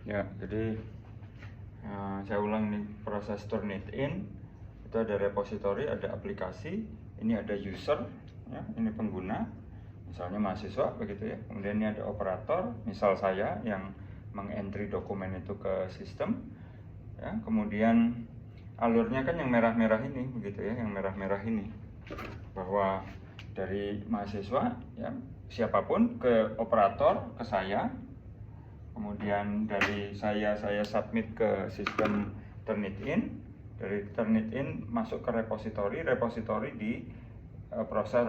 Ya, jadi saya ulang nih, proses Turnitin itu ada repository, ada aplikasi, ini ada user, ya, ini pengguna, misalnya mahasiswa begitu ya. Kemudian ini ada operator, misal saya yang mengentry dokumen itu ke sistem, ya. Kemudian alurnya kan yang merah-merah ini begitu ya, yang merah-merah ini, bahwa dari mahasiswa ya siapapun ke operator, ke saya. Kemudian dari saya submit ke sistem Turnitin, dari Turnitin masuk ke repository diproses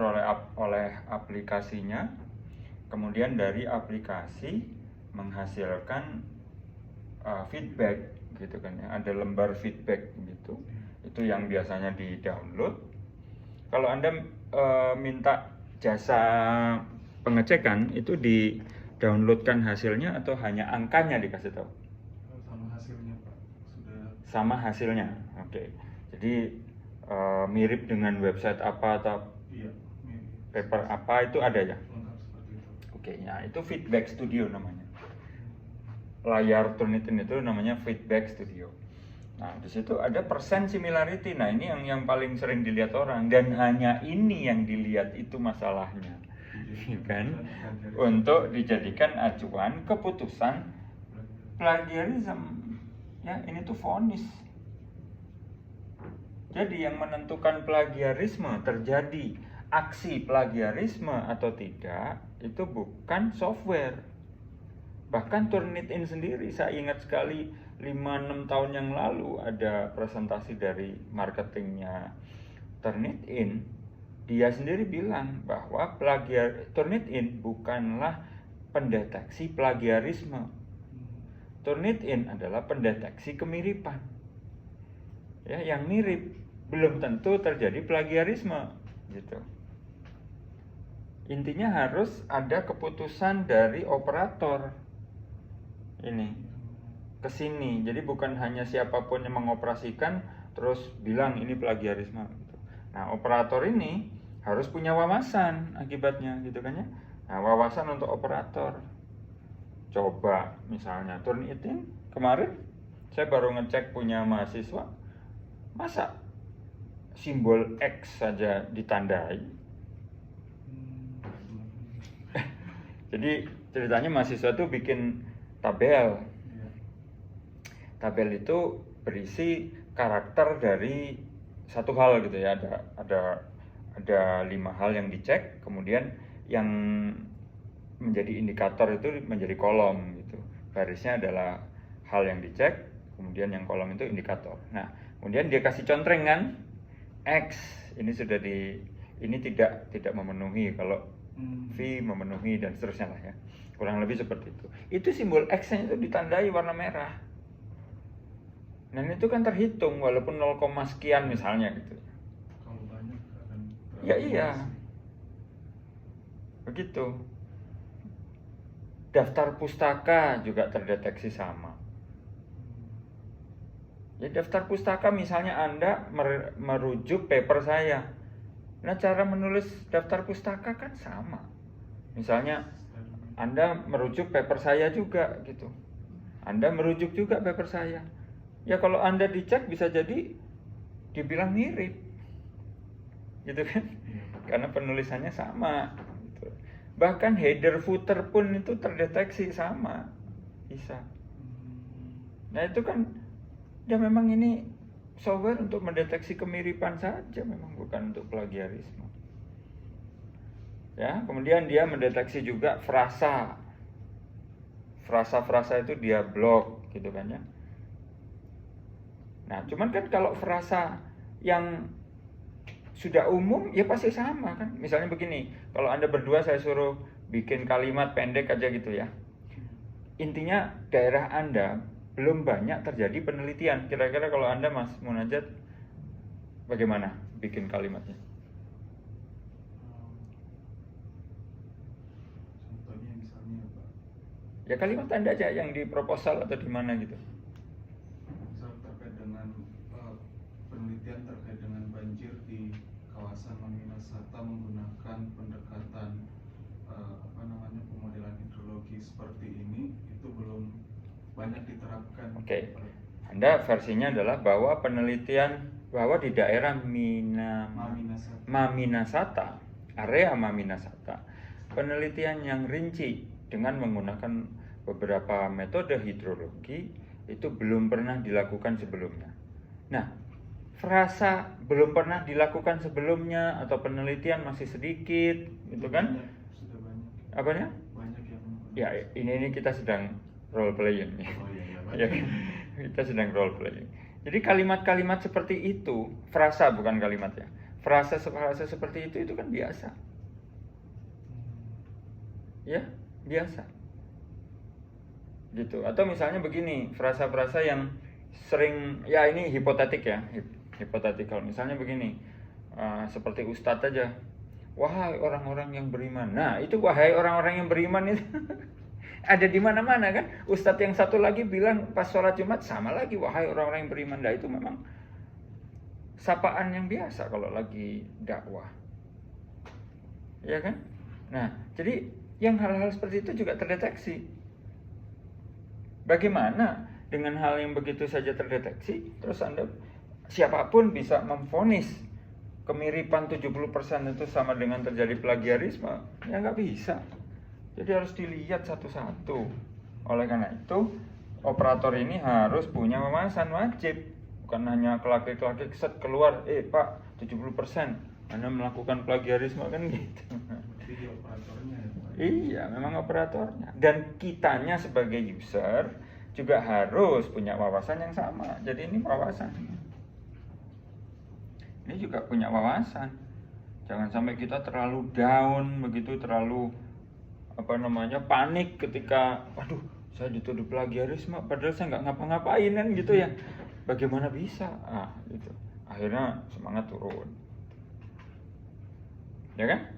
oleh aplikasinya. Kemudian dari aplikasi menghasilkan feedback gitu kan ya, ada lembar feedback gitu. Itu yang biasanya di-download. Kalau Anda minta jasa pengecekan, itu di downloadkan hasilnya atau hanya angkanya dikasih tahu? Sama hasilnya Pak, sudah. Sama hasilnya, oke. Jadi mirip dengan website apa atau Iya, mirip. paper apa itu ada ya? Lengkap seperti itu. Oke, ya itu Feedback Studio namanya. Layar Turnitin itu namanya Feedback Studio. Nah, di situ ada persen similarity. Nah, ini yang paling sering dilihat orang, dan hanya ini yang dilihat, itu masalahnya. Kan? Untuk dijadikan acuan keputusan plagiarism. Ya, ini tuh vonis. Jadi yang menentukan plagiarisme terjadi aksi plagiarisme atau tidak itu bukan software. Bahkan Turnitin sendiri, saya ingat sekali 5-6 tahun yang lalu ada presentasi dari marketingnya Turnitin. Dia sendiri bilang bahwa Turnitin bukanlah pendeteksi plagiarisme. Turnitin adalah pendeteksi kemiripan. Ya, yang mirip belum tentu terjadi plagiarisme, gitu. Intinya harus ada keputusan dari operator ini ke sini. Jadi bukan hanya siapapun yang mengoperasikan terus bilang ini plagiarisme gitu. Nah, operator ini harus punya wawasan akibatnya gitu kan ya. Nah, wawasan untuk operator. Coba misalnya Turnitin kemarin saya baru ngecek punya mahasiswa, masa simbol X saja ditandai. Jadi ceritanya mahasiswa tuh bikin tabel. Tabel itu berisi karakter dari satu hal gitu ya. Ada 5 hal yang dicek, kemudian yang menjadi indikator itu menjadi kolom gitu. Garisnya adalah hal yang dicek, kemudian yang kolom itu indikator. Nah, kemudian dia kasih contreng kan, X ini sudah ini tidak memenuhi, kalau V memenuhi dan seterusnya lah ya. Kurang lebih seperti itu. Itu simbol X-nya itu ditandai warna merah. Dan itu kan terhitung walaupun 0, sekian misalnya gitu. Kalau banyak akan Ya iya. Begitu. Daftar pustaka juga terdeteksi sama. Ya, daftar pustaka misalnya Anda merujuk paper saya. Nah, cara menulis daftar pustaka kan sama. Misalnya Anda merujuk paper saya juga gitu. Anda merujuk juga paper saya. Ya kalau Anda dicek bisa jadi dibilang mirip. Gitu kan? Karena penulisannya sama gitu. Bahkan header footer pun itu terdeteksi sama. Bisa. Nah, itu kan ya memang ini software untuk mendeteksi kemiripan saja, memang bukan untuk plagiarisme. Ya, kemudian dia mendeteksi juga frasa. Frasa-frasa itu dia blok gitu kan ya. Nah, cuman kan kalau frasa yang sudah umum ya pasti sama kan. Misalnya begini, kalau Anda berdua saya suruh bikin kalimat pendek aja gitu ya. Intinya daerah Anda belum banyak terjadi penelitian. Kira-kira kalau Anda Mas Munajat bagaimana bikin kalimatnya? Contohnya misalnya Pak. Ya kalimat Anda aja yang di proposal atau di mana gitu. Misal terkait dengan penelitian terkait dengan banjir di kawasan Minasata menggunakan pendekatan pemodelan hidrologi seperti ini, itu belum banyak diterapkan. Oke. Anda versinya adalah bahwa penelitian bahwa di daerah Maminasata, area Maminasata, penelitian yang rinci dengan menggunakan beberapa metode hidrologi itu belum pernah dilakukan sebelumnya. Nah, frasa belum pernah dilakukan sebelumnya atau penelitian masih sedikit, gitu kan? Sudah banyak. Apanya? Banyak yang Ya, ini kita sedang role playing. Oh iya, Ya, kita sedang role playing. Jadi kalimat-kalimat seperti itu, frasa bukan kalimat ya. Frasa seperti itu kan biasa. Ya, biasa. Gitu. Atau misalnya begini, frasa-frasa yang sering, ya ini hipotetik ya, hipotetikal. Misalnya begini, seperti ustadz aja. Wahai orang-orang yang beriman. Nah, itu wahai orang-orang yang beriman itu ada di mana-mana kan. Ustadz yang satu lagi bilang pas sholat Jumat sama lagi, wahai orang-orang yang beriman. Nah, itu memang sapaan yang biasa kalau lagi dakwah. Ya kan? Nah, jadi yang hal-hal seperti itu juga terdeteksi. Bagaimana dengan hal yang begitu saja terdeteksi, terus Anda siapapun bisa memvonis kemiripan 70% itu sama dengan terjadi plagiarisme? Ya nggak bisa. Jadi harus dilihat satu-satu. Oleh karena itu, operator ini harus punya wawasan wajib. Bukan hanya kelaki-kelaki set keluar, Pak 70% Anda melakukan plagiarisme kan gitu. Jadi operatornya ya Pak? Iya, memang operatornya. Dan kitanya sebagai user juga harus punya wawasan yang sama. Jadi ini wawasan. Ini juga punya wawasan. Jangan sampai kita terlalu down begitu, terlalu panik ketika waduh saya dituduh plagiarisme padahal saya nggak ngapa-ngapain kan gitu ya. Bagaimana bisa? Gitu. Akhirnya semangat turun. Ya kan?